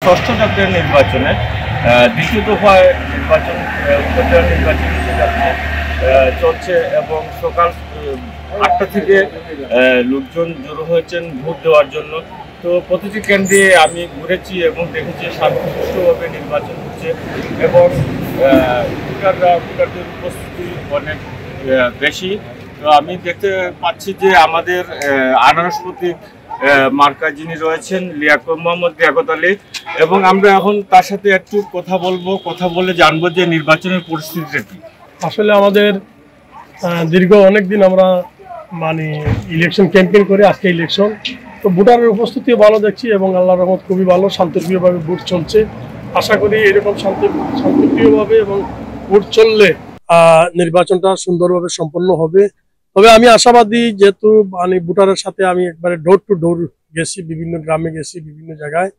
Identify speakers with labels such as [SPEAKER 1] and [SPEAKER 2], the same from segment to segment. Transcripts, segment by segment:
[SPEAKER 1] ষষ্ঠ চক্রের নির্বাচনে দ্বিতীয় দফায় নির্বাচন উপজেলা নির্বাচন চলছে এবং সকাল 8টা থেকে লোকজন জড়ো হয়েছেন ভোট দেওয়ার জন্য। তো প্রতিটি কেন্দ্রে আমি ঘুরেছি এবং দেখেছি শান্তিপুষ্টভাবে নির্বাচন হচ্ছে এবং ভোটারদের উপস্থিতি অনেক বেশি। তো আমি দেখতে পাচ্ছি যে আমাদের আনারস প্রতীক মার্কা যিনি রয়েছেন মোহাম্মদ লিয়াকত আলী, এবং আমরা এখন তার সাথে একটু কথা বলে জানবো যে নির্বাচনের পরিস্থিতিটা কি।
[SPEAKER 2] আসলে আমাদের দীর্ঘ অনেক দিন আমরা ইলেকশন ক্যাম্পেইন করে আজকে ইলেকশন, তো ভোটারের উপস্থিতি ভালো দেখছি এবং আল্লাহর রহমত খুবই ভালো, শান্তিপ্রিয়ভাবে ভোট চলছে। আশা করি এরকম শান্তিপ্রিয়ভাবে এবং ভোট চললে নির্বাচনটা সুন্দরভাবে সম্পন্ন হবে। তবে আমি আশাবাদী, যেহেতু ভোটারের সাথে আমি একবারে ডোর টু ডোর গেছি, বিভিন্ন গ্রামে গেছি, বিভিন্ন জায়গায়।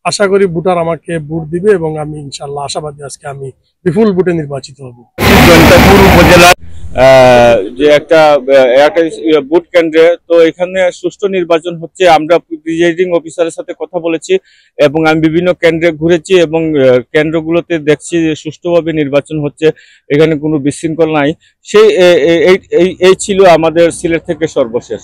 [SPEAKER 2] আশা করি ভোটার আমাকে ভোট দিবে এবং আমি ইনশাল্লাহ আশাবাদী আজকে আমি বিপুল ভোটে নির্বাচিত হব।
[SPEAKER 1] জয়ন্তাপুর উপজেলার যে একটা ভোট কেন্দ্রে, তো এখানে সুষ্ঠু নির্বাচন হচ্ছে। আমরা প্রিজাইডিং অফিসারের সাথে কথা বলেছি এবং আমি বিভিন্ন কেন্দ্রে ঘুরেছি এবং কেন্দ্রগুলোতে দেখছি যে সুষ্ঠুভাবে নির্বাচন হচ্ছে, এখানে কোনো বিশৃঙ্খলা নাই। এই ছিল আমাদের সিলেট থেকে সর্বশেষ।